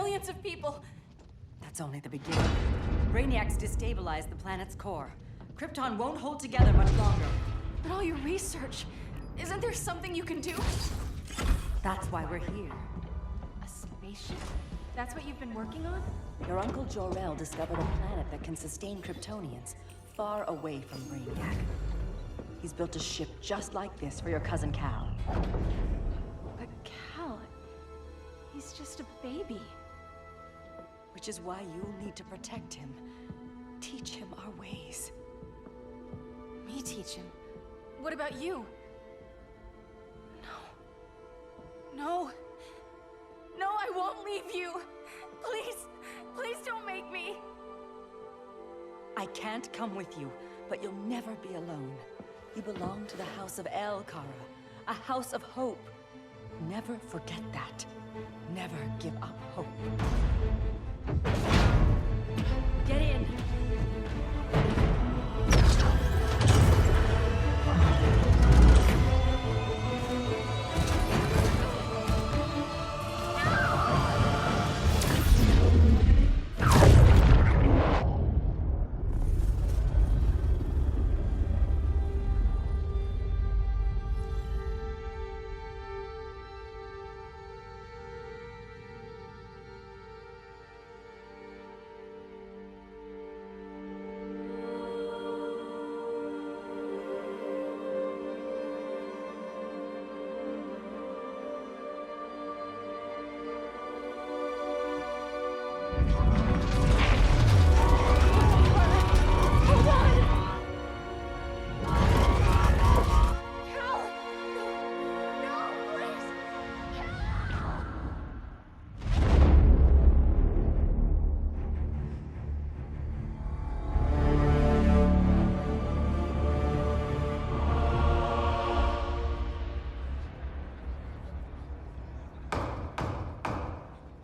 millions of people. That's only the beginning. Brainiac's destabilized the planet's core. Krypton won't hold together much longer. But all your research, isn't there something you can do? That's why we're here. A spaceship? That's what you've been working on? Your Uncle Jor-El discovered a planet that can sustain Kryptonians, far away from Brainiac. He's built a ship just like this for your cousin Cal. But Cal, he's just a baby. Which is why you'll need to protect him. Teach him our ways. Me teach him? What about you? No. No, I won't leave you. Please, please don't make me. I can't come with you, but you'll never be alone. You belong to the House of El Kara, a house of hope. Never forget that. Never give up hope. Get in.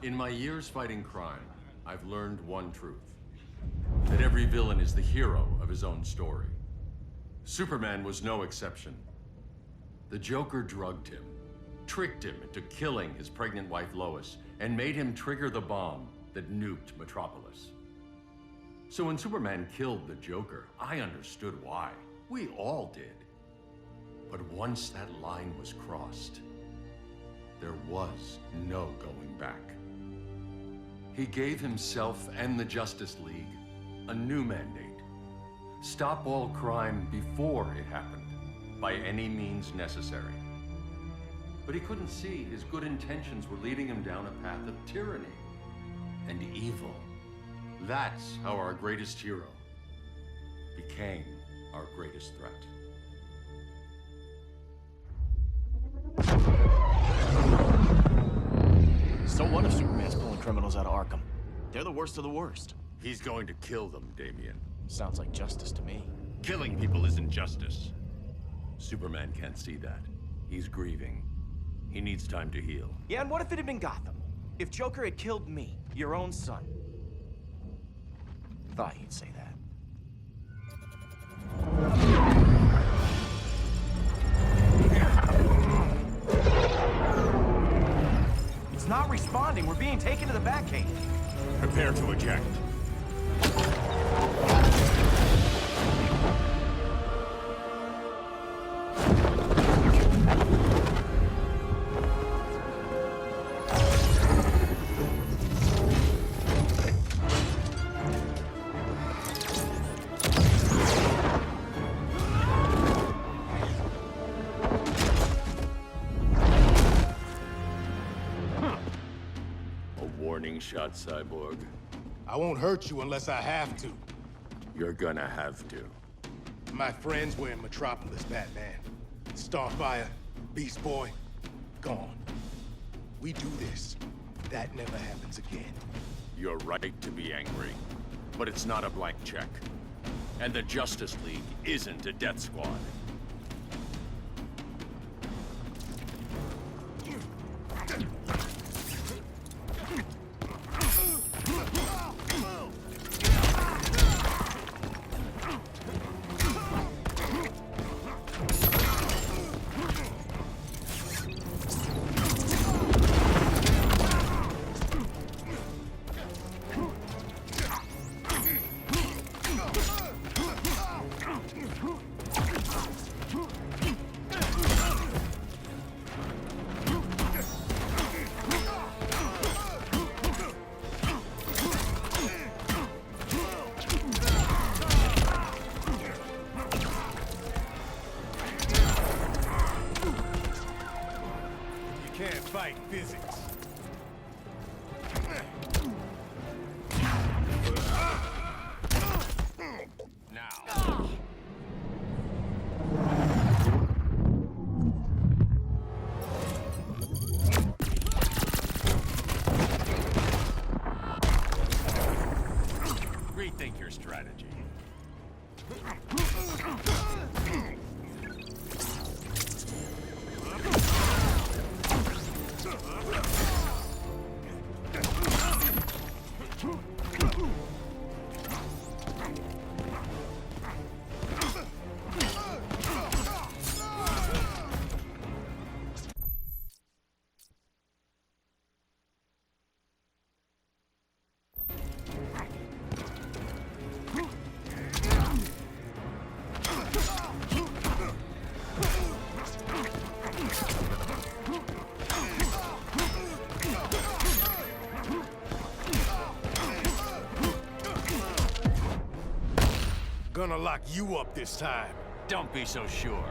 In my years fighting crime, I've learned one truth. That every villain is the hero of his own story. Superman was no exception. The Joker drugged him, tricked him into killing his pregnant wife Lois, and made him trigger the bomb that nuked Metropolis. So when Superman killed the Joker, I understood why. We all did. But once that line was crossed, there was no going back. He gave himself and the Justice League a new mandate. Stop all crime before it happened, by any means necessary. But he couldn't see his good intentions were leading him down a path of tyranny and evil. That's how our greatest hero became our greatest threat. So what if Superman's pulling criminals out of Arkham? They're the worst of the worst. He's going to kill them, Damian. Sounds like justice to me. Killing people isn't justice. Superman can't see that. He's grieving. He needs time to heal. Yeah, and what if it had been Gotham? If Joker had killed me, your own son? Thought you'd say that. It's not responding. We're being taken to the Batcave. Prepare to eject. Warning shot, Cyborg. I won't hurt you unless I have to. You're gonna have to. My friends were in Metropolis, Batman. Starfire, Beast Boy, gone. We do this. That never happens again. You're right to be angry, but it's not a blank check. And the Justice League isn't a death squad. your strategy. Gonna lock you up this time. Don't be so sure.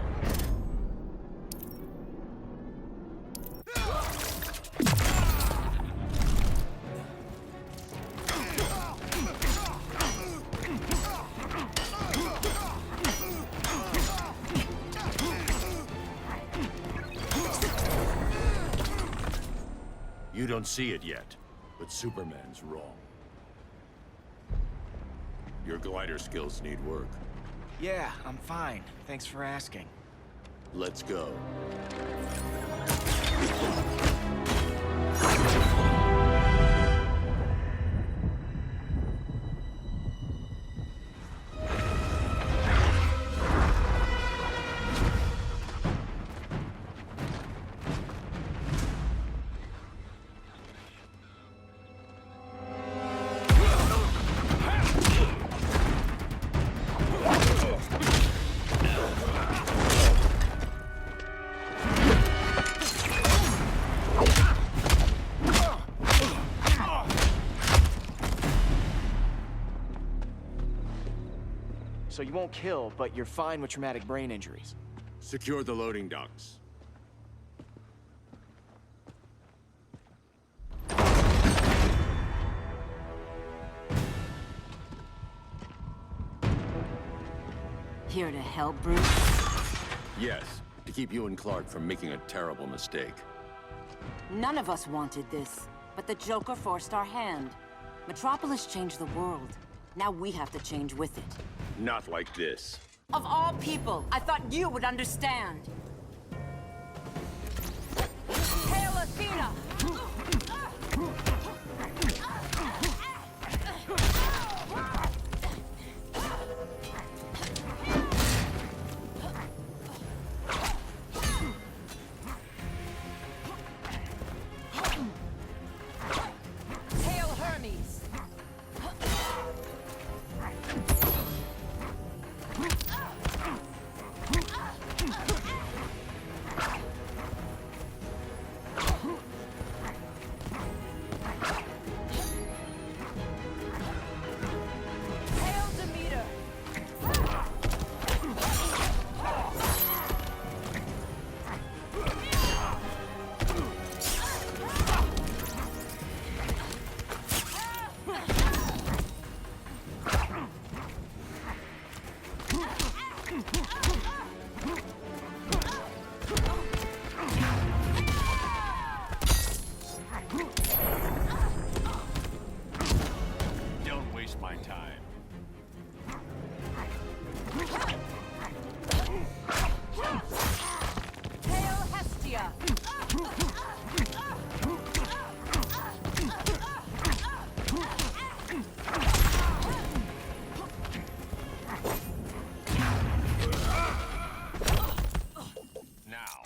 You don't see it yet, but Superman's wrong. Your glider skills need work. Yeah, I'm fine. Thanks for asking. Let's go. So you won't kill, but you're fine with traumatic brain injuries. Secure the loading docks. Here to help, Bruce? Yes, to keep you and Clark from making a terrible mistake. None of us wanted this, but the Joker forced our hand. Metropolis changed the world. Now we have to change with it. Not like this. Of all people, I thought you would understand. Hail Athena! Hail Hermes! Hail Demeter! Don't waste my time. Hail Hestia! Now.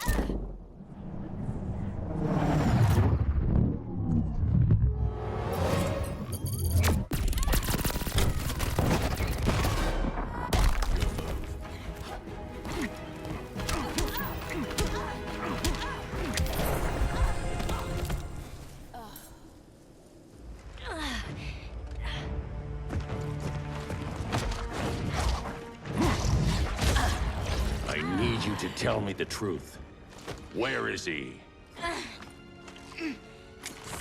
I need you to tell me the truth. Where is he?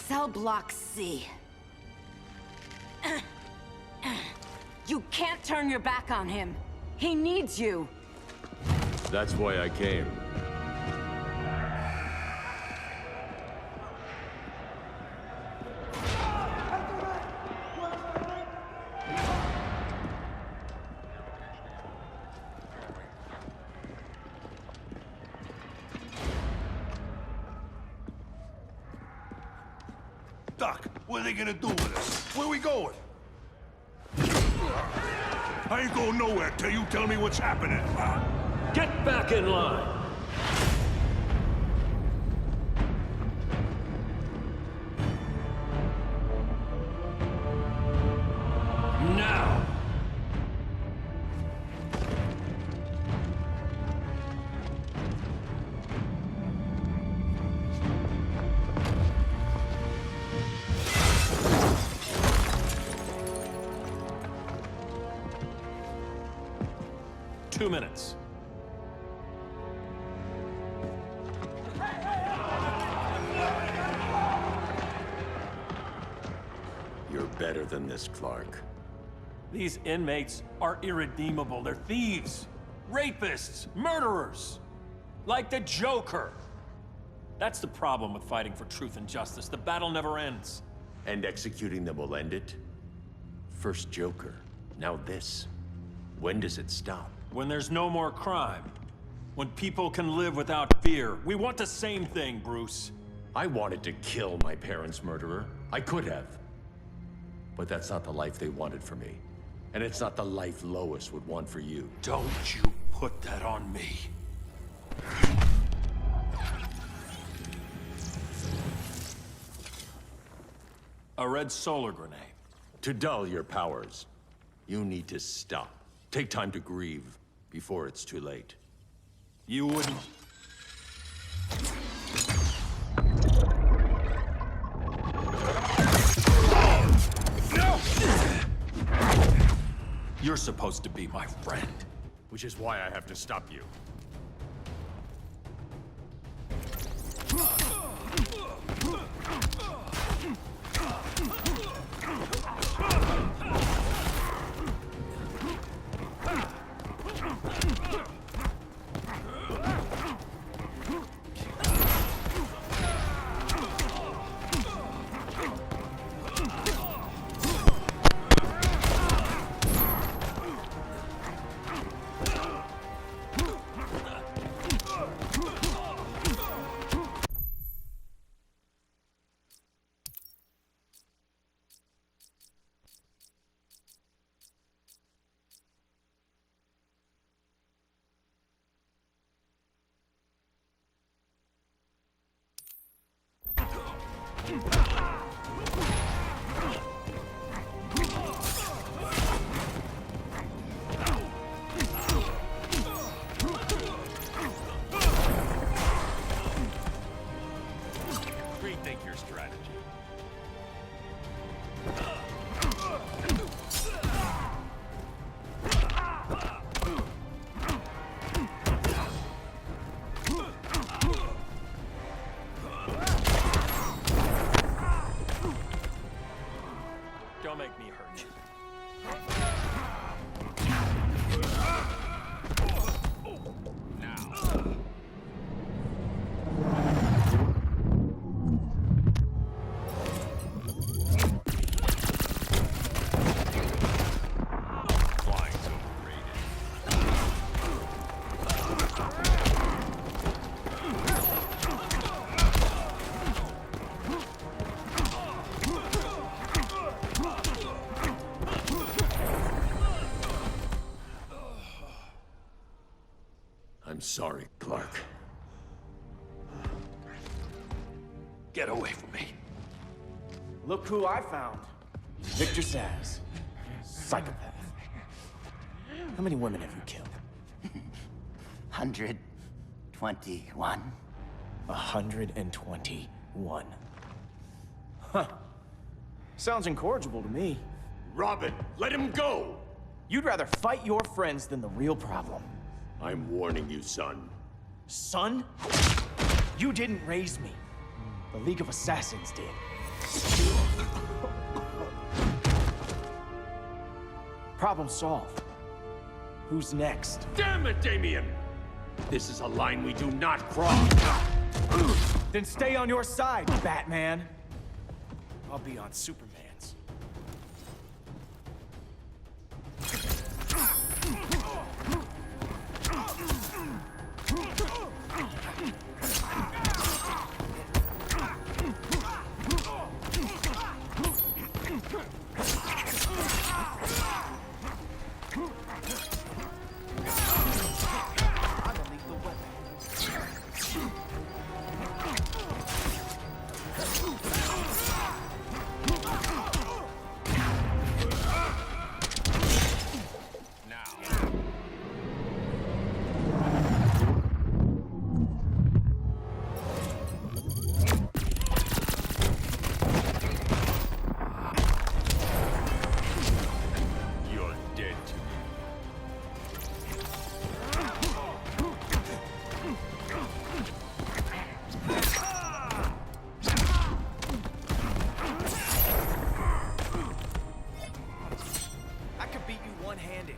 Cell Block C. You can't turn your back on him. He needs you. That's why I came. What are they gonna do with us? Where we going? I ain't going nowhere till you tell me what's happening. Get back in line! Now! Two minutes. You're better than this, Clark. These inmates are irredeemable. They're thieves, rapists, murderers. Like the Joker. That's the problem with fighting for truth and justice. The battle never ends. And executing them will end it? First Joker, now this. When does it stop? When there's no more crime. When people can live without fear. We want the same thing, Bruce. I wanted to kill my parents' murderer. I could have. But that's not the life they wanted for me. And it's not the life Lois would want for you. Don't you put that on me. A red solar grenade. To dull your powers, you need to stop. Take time to grieve before it's too late. You wouldn't... You're supposed to be my friend. Which is why I have to stop you. Rethink your strategy. Don't make me hurt you. I'm sorry, Clark. Get away from me. Look who I found. Victor Zsasz. Psychopath. How many women have you killed? 121. 121. Huh. Sounds incorrigible to me. Robin, let him go! You'd rather fight your friends than the real problem. I'm warning you, son. Son? You didn't raise me. The League of Assassins did. Problem solved. Who's next? Damn it, Damien! This is a line we do not cross. Then stay on your side, Batman. I'll be on Superman's. dead to you. I could beat you one-handed.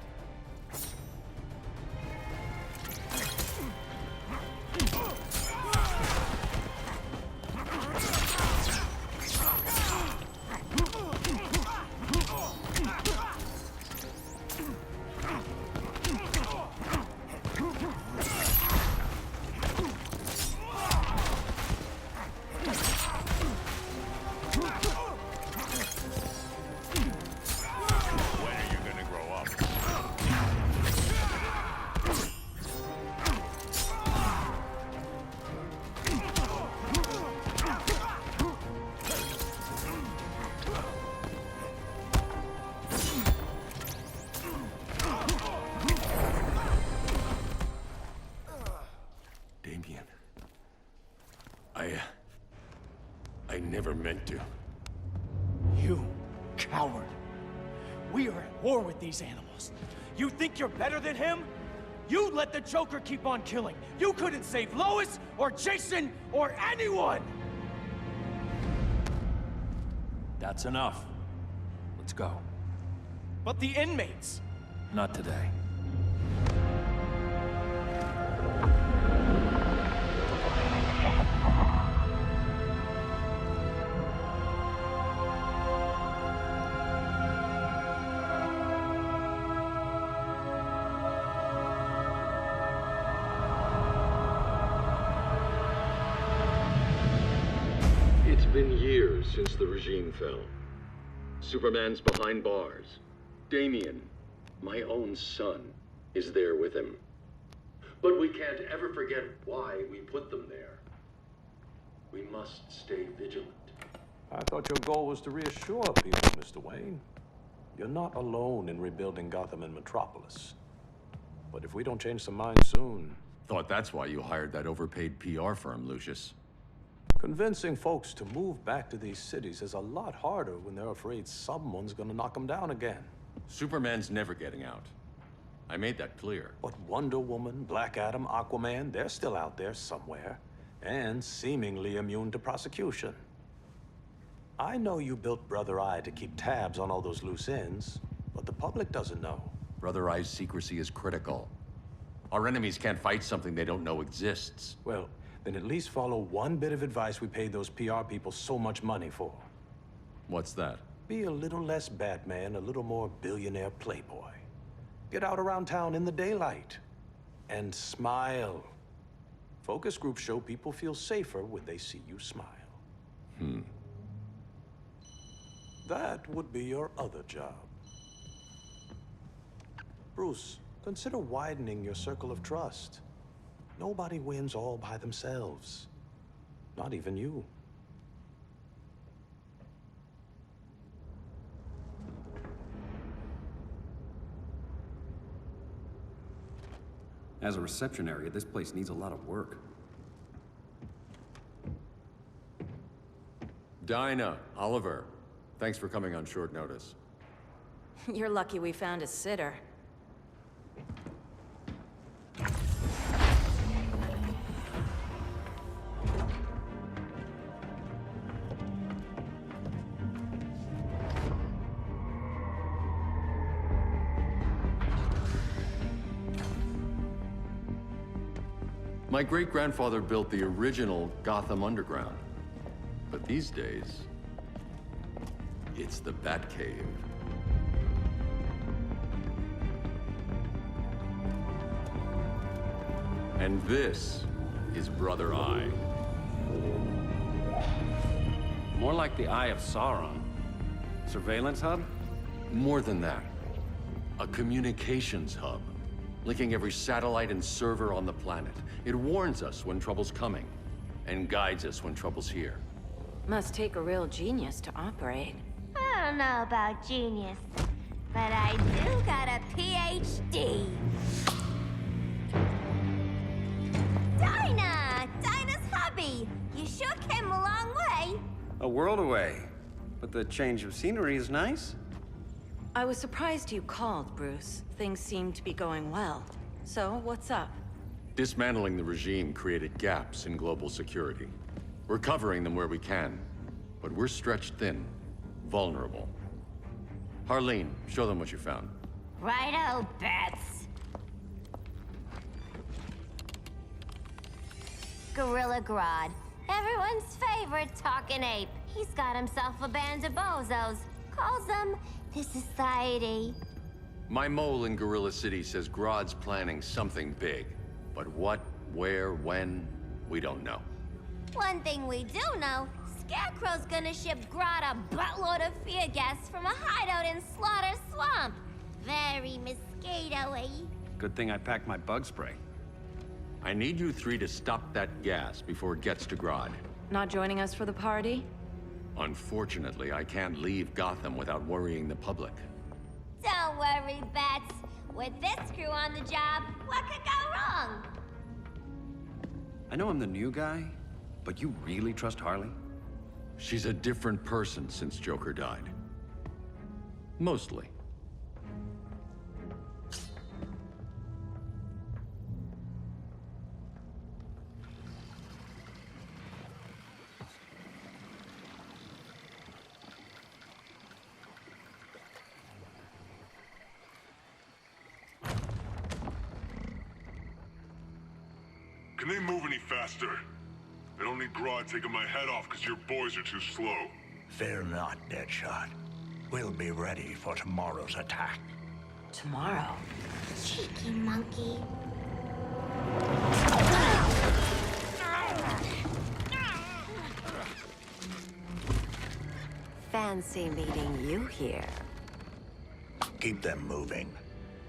When are you gonna grow up? Damien. I never meant to. You coward. We are at war with these animals. You think you're better than him? You let the Joker keep on killing. You couldn't save Lois or Jason or anyone! That's enough. Let's go. But the inmates. Not today. It's been years since the regime fell. Superman's behind bars. Damien, my own son, is there with him. But we can't ever forget why we put them there. We must stay vigilant. I thought your goal was to reassure people, Mr. Wayne. You're not alone in rebuilding Gotham and Metropolis. But if we don't change some minds soon... Thought that's why you hired that overpaid PR firm, Lucius. Convincing folks to move back to these cities is a lot harder when they're afraid someone's gonna knock them down again. Superman's never getting out. I made that clear. But Wonder Woman, Black Adam, Aquaman, they're still out there somewhere. And seemingly immune to prosecution. I know you built Brother Eye to keep tabs on all those loose ends, but the public doesn't know. Brother Eye's secrecy is critical. Our enemies can't fight something they don't know exists. Well, then at least follow one bit of advice we paid those PR people so much money for. What's that? Be a little less Batman, a little more billionaire playboy. Get out around town in the daylight. And smile. Focus groups show people feel safer when they see you smile. That would be your other job. Bruce, consider widening your circle of trust. Nobody wins all by themselves. Not even you. As a reception area, this place needs a lot of work. Dinah, Oliver, thanks for coming on short notice. You're lucky we found a sitter. My great-grandfather built the original Gotham Underground. But these days, it's the Batcave. And this is Brother Eye. More like the Eye of Sauron. Surveillance hub? More than that. A communications hub, linking every satellite and server on the planet. It warns us when trouble's coming, and guides us when trouble's here. Must take a real genius to operate. I don't know about genius, but I do got a PhD. Dinah! Dinah's hubby! You sure came a long way. A world away. But the change of scenery is nice. I was surprised you called, Bruce. Things seem to be going well. So, what's up? Dismantling the regime created gaps in global security. We're covering them where we can, but we're stretched thin, vulnerable. Harleen, show them what you found. Righto, Bats. Gorilla Grodd. Everyone's favorite talking ape. He's got himself a band of bozos. Calls them the Society. My mole in Gorilla City says Grodd's planning something big. But what, where, when, we don't know. One thing we do know, Scarecrow's gonna ship Grodd a buttload of fear gas from a hideout in Slaughter Swamp. Very mosquito-y. Good thing I packed my bug spray. I need you three to stop that gas before it gets to Grodd. Not joining us for the party? Unfortunately, I can't leave Gotham without worrying the public. Don't worry, Bats. With this crew on the job, what could go wrong? I know I'm the new guy, but you really trust Harley? She's a different person since Joker died. Mostly. Can they move any faster? I don't need Grodd taking my head off because your boys are too slow. Fear not, Deadshot. We'll be ready for tomorrow's attack. Tomorrow? Cheeky monkey. Fancy meeting you here. Keep them moving.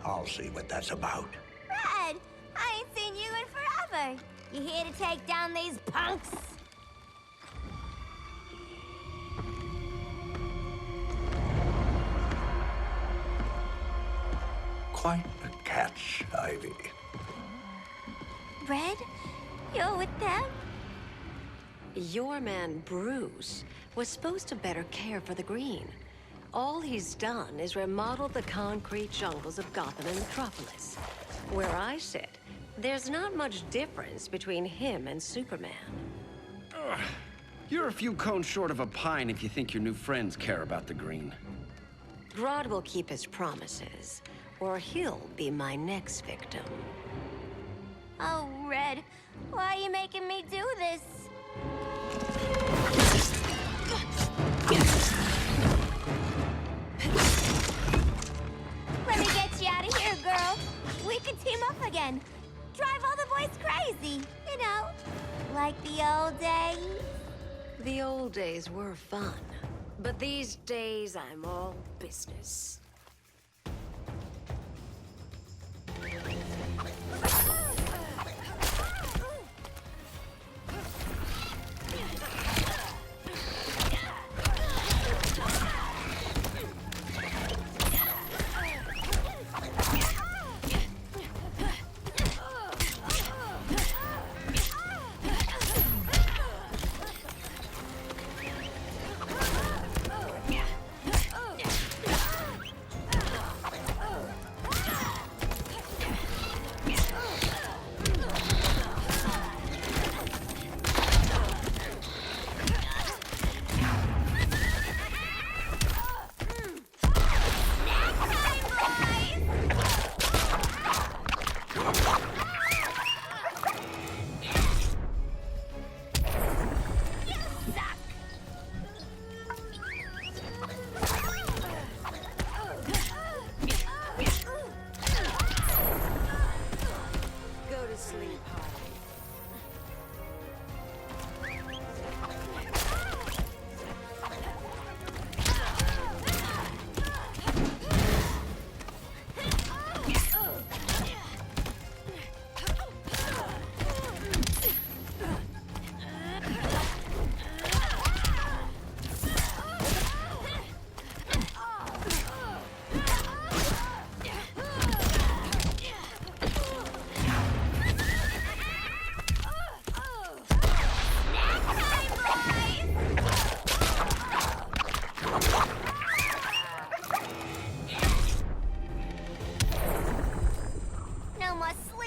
I'll see what that's about. Red, I ain't seen you in forever. You here to take down these punks? Quite a catch, Ivy. Red, you're with them? Your man, Bruce, was supposed to better care for the Green. All he's done is remodel the concrete jungles of Gotham and Metropolis. Where I sit, there's not much difference between him and Superman. You're a few cones short of a pine if you think your new friends care about the Green. Grodd will keep his promises, or he'll be my next victim. Oh, Red, why are you making me do this? Let me get you out of here, girl. We can team up again. Drive all the boys crazy, you know, like the old days. The old days were fun, but these days I'm all business.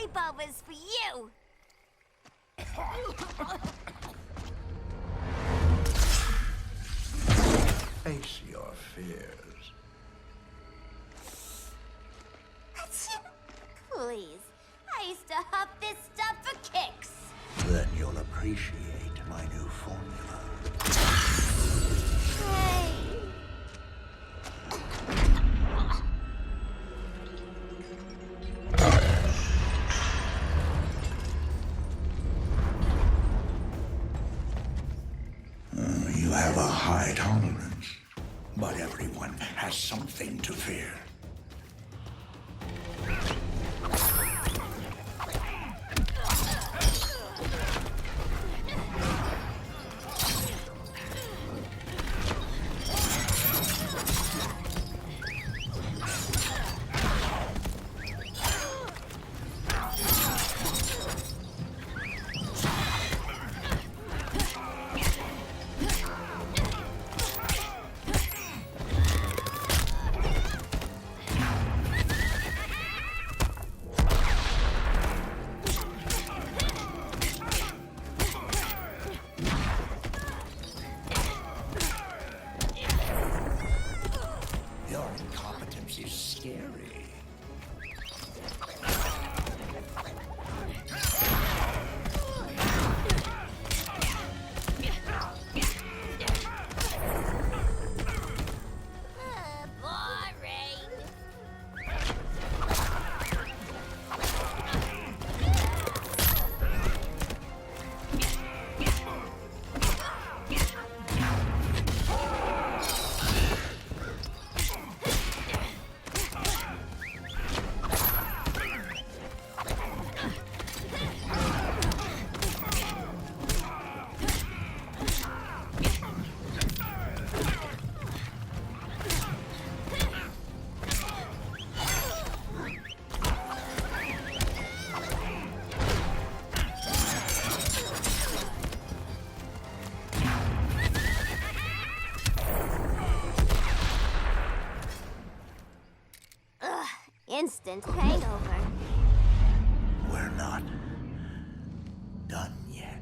sleepovers for you! Face your fears. Please, I used to huff this stuff for kicks. Then you'll appreciate my new formula. Hey. You have a high tolerance, but everyone has something to fear. Your incompetence is scary. Boring. Instant hangover. We're not done yet.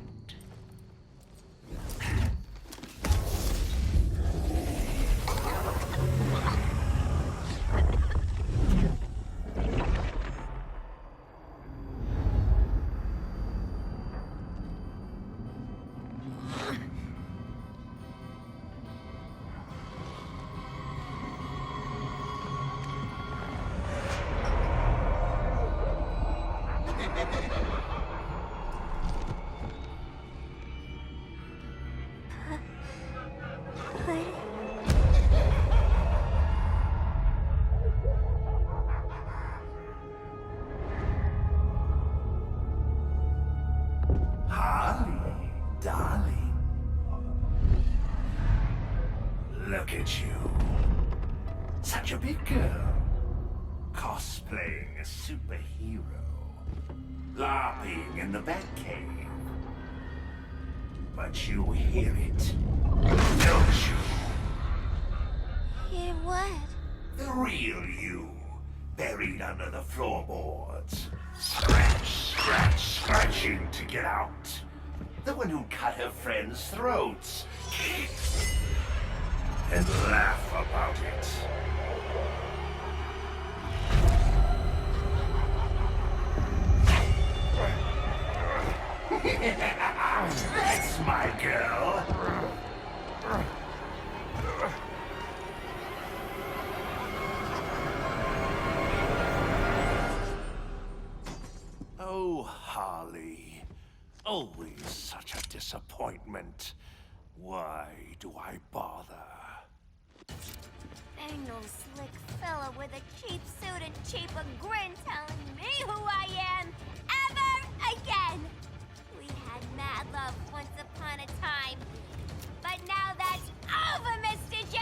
Harley, darling. Look at you. Such a big girl. Cosplaying a superhero. LARPing in the Batcave. But you hear it, don't you? Hear what? The real you, buried under the floorboards. Scratch, scratch, scratching to get out. The one who cut her friends' throats. And laugh about it. That's my girl. Oh, Harley. Always such a disappointment. Why do I bother? Ain't no slick fella with a cheap suit and cheaper grin telling me who I am ever again. We had mad love once upon a time, but now that's over, Mr. J.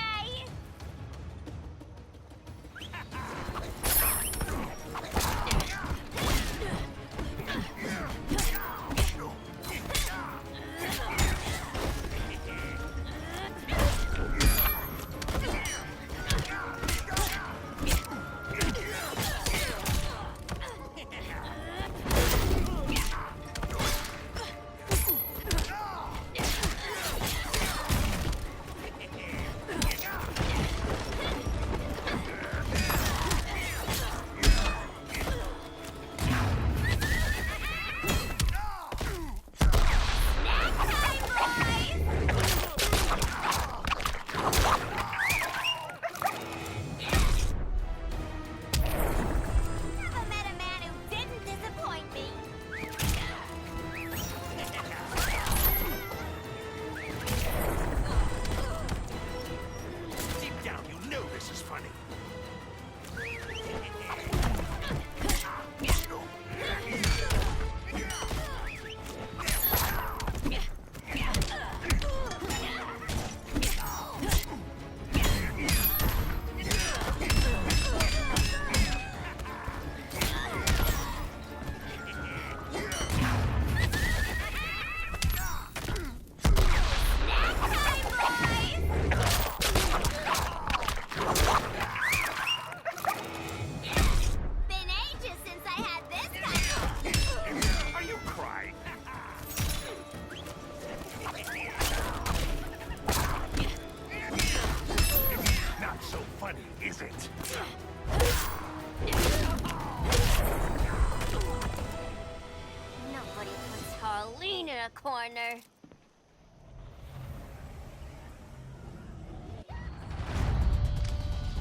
corner.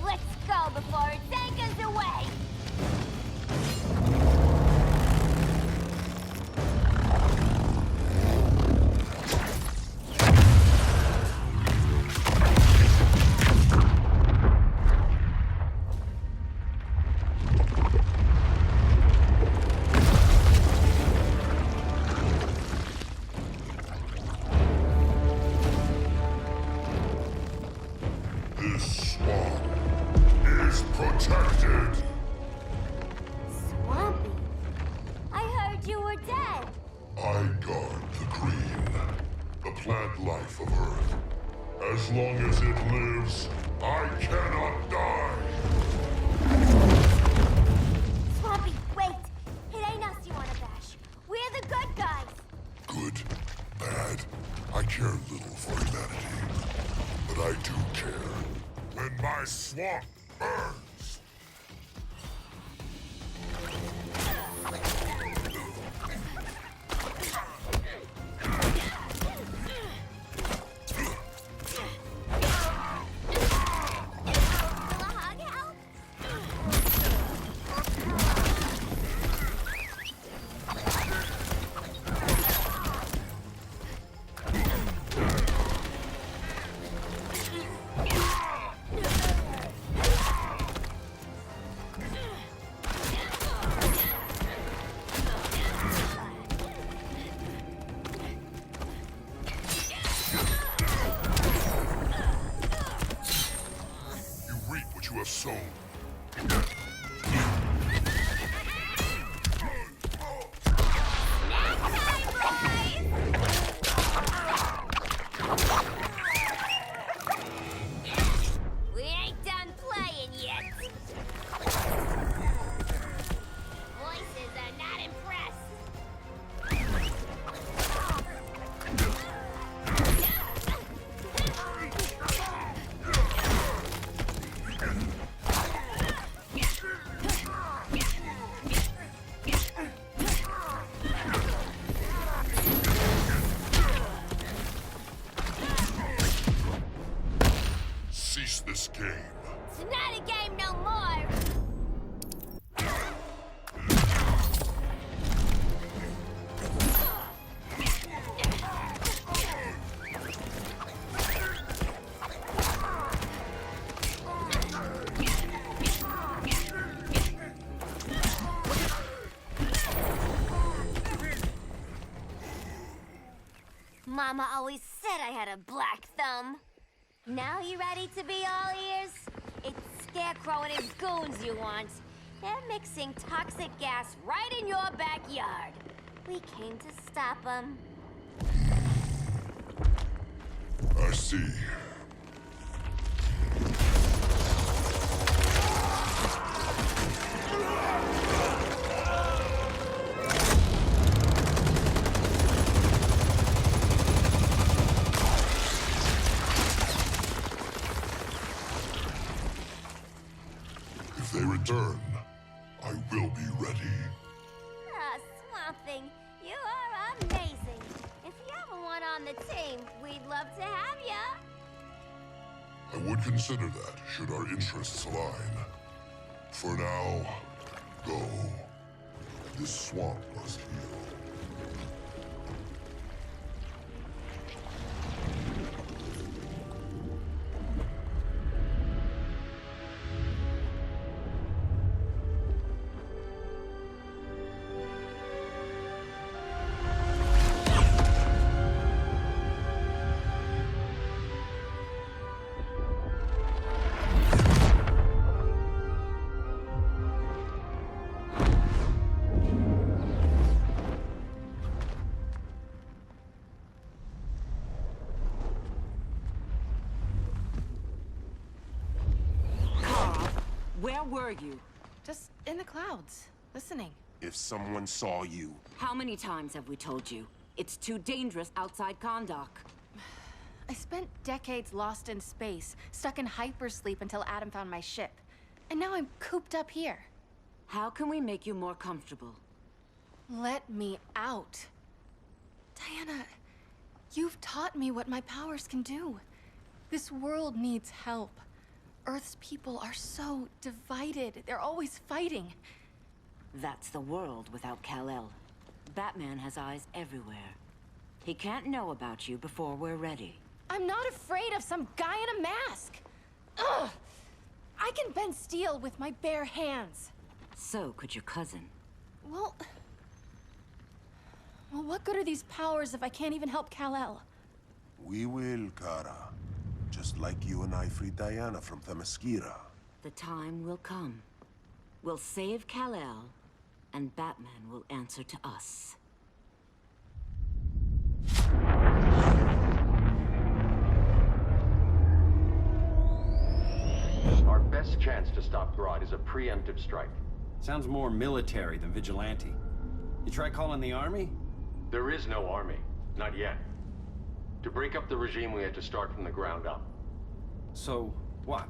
Let's go before it takes us away! This swamp is protected. Swampy? I heard you were dead. I guard the green, the plant life of Earth. As long as it lives, I cannot die. Swampy, wait! It ain't us you wanna bash. We're the good guys. Good, bad, I care little for humanity. But I do care when my swamp burns. Will a hug help? You reap what you have sown. We ain't done playing yet. Voices are not impressed. Cease this game. It's not a game no more. Mama always said I had a black thumb. Now you ready to be all ears? It's Scarecrow and his goons you want. They're mixing toxic gas right in your backyard. We came to stop them. I see. If they return, I will be ready. Ah, Swamp Thing, you are amazing. If you ever want on the team, we'd love to have ya. I would consider that, should our interests align. For now, go. This swamp must heal. Where were you? Just in the clouds, listening. If someone saw you, How many times have we told you? It's too dangerous outside Kahndaq. I spent decades lost in space, stuck in hypersleep until Adam found my ship. And now I'm cooped up here. How can we make you more comfortable? Let me out. Diana, you've taught me what my powers can do. This world needs help. Earth's people are so divided. They're always fighting. That's the world without Kal-El. Batman has eyes everywhere. He can't know about you before we're ready. I'm not afraid of some guy in a mask. Ugh! I can bend steel with my bare hands. So could your cousin. Well, what good are these powers if I can't even help Kal-El? We will, Kara. Just like you and I freed Diana from Themyscira. The time will come. We'll save Kal-El, and Batman will answer to us. Our best chance to stop Grodd is a preemptive strike. Sounds more military than vigilante. You try calling the army? There is no army. Not yet. To break up the regime, we had to start from the ground up. So, what?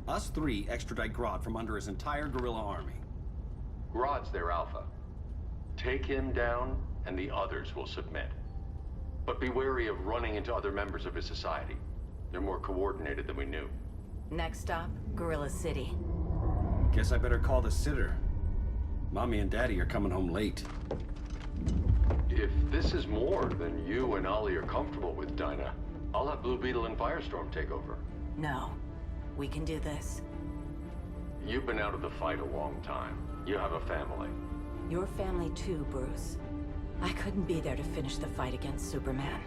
Us three extradite Grodd from under his entire guerrilla army. Grodd's their alpha. Take him down, and the others will submit. But be wary of running into other members of his society. They're more coordinated than we knew. Next stop, Gorilla City. Guess I better call the sitter. Mommy and Daddy are coming home late. If this is more than you and Ollie are comfortable with, Dinah, I'll have Blue Beetle and Firestorm take over. No. We can do this. You've been out of the fight a long time. You have a family. Your family too, Bruce. I couldn't be there to finish the fight against Superman.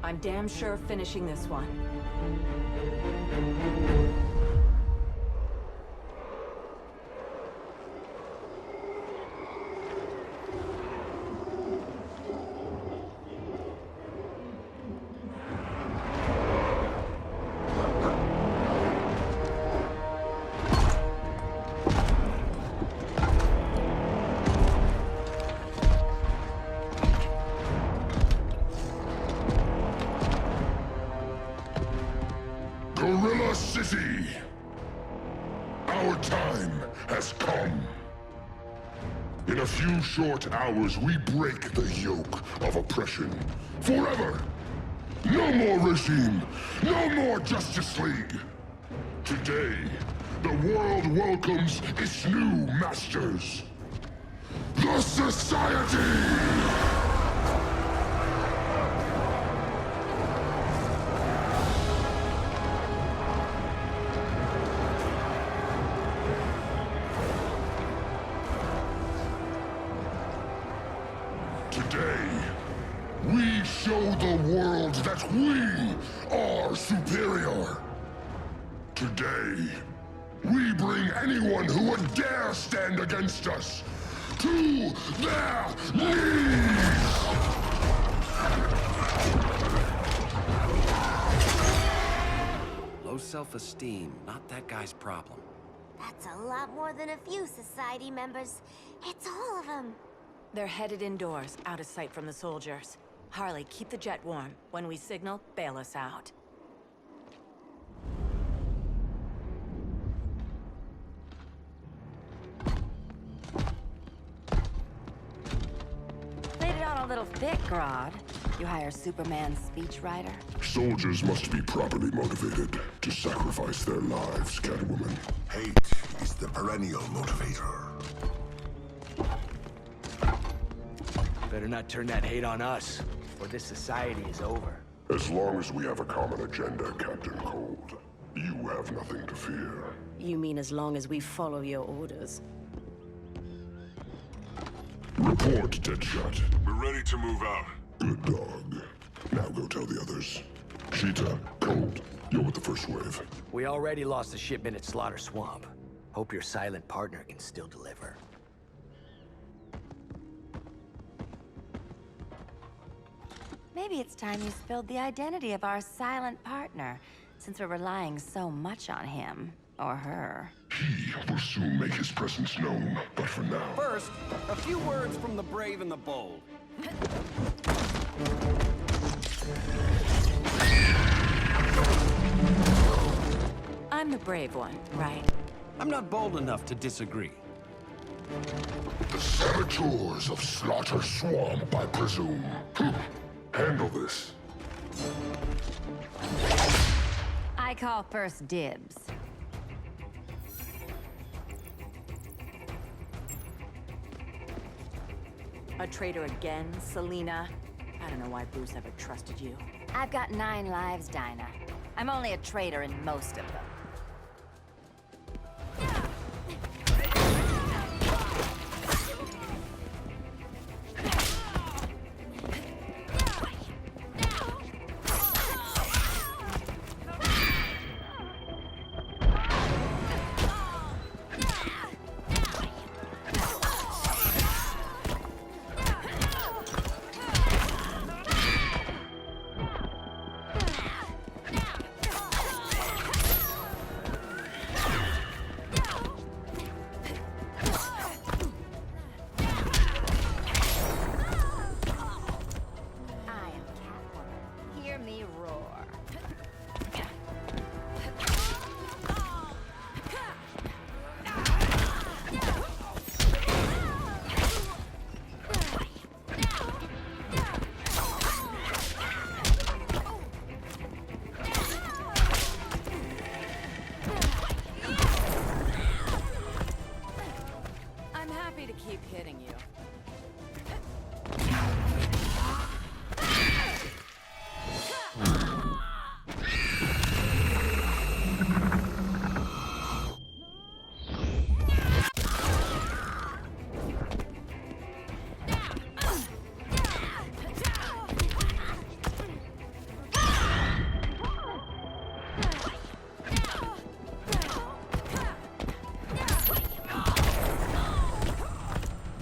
I'm damn sure finishing this one. Gorilla City! Our time has come. In a few short hours, we break the yoke of oppression. Forever! No more regime! No more Justice League! Today, the world welcomes its new masters. The Society! Today, we show the world that we are superior. Today, we bring anyone who would dare stand against us to their knees! Low self-esteem, not that guy's problem. That's a lot more than a few society members. It's all of them. They're headed indoors, out of sight from the soldiers. Harley, keep the jet warm. When we signal, bail us out. Played it on a little thick, Grodd. You hire Superman's speechwriter? Soldiers must be properly motivated to sacrifice their lives, Catwoman. Hate is the perennial motivator. Better not turn that hate on us, or this society is over. As long as we have a common agenda, Captain Cold, you have nothing to fear. You mean as long as we follow your orders? Report, Deadshot. We're ready to move out. Good dog. Now go tell the others. Cheetah, Cold, you're with the first wave. We already lost a shipment at Slaughter Swamp. Hope your silent partner can still deliver. Maybe it's time you spilled the identity of our silent partner, since we're relying so much on him. Or her. He will soon make his presence known, but for now... First, a few words from the brave and the bold. I'm the brave one, right? I'm not bold enough to disagree. The saboteurs of Slaughter Swamp, I presume. Handle this. I call first dibs. A traitor again, Selina? I don't know why Bruce ever trusted you. I've got 9 lives, Dinah. I'm only a traitor in most of them. Keep hitting you.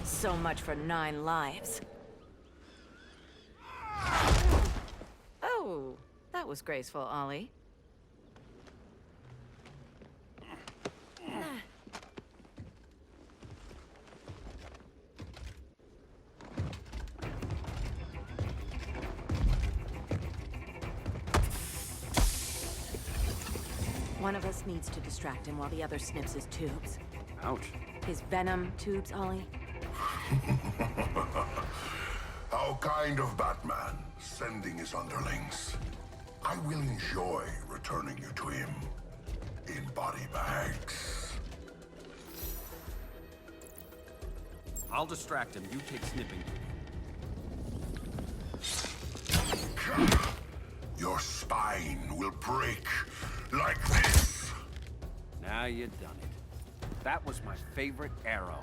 So much for 9 lives. Oh, that was graceful, Ollie. One of us needs to distract him while the other snips his tubes. Ouch. His venom tubes, Ollie. How kind of Batman, sending his underlings. I will enjoy returning you to him in body bags. I'll distract him. You take snipping. Your spine will break like this. Now you done it. That was my favorite arrow.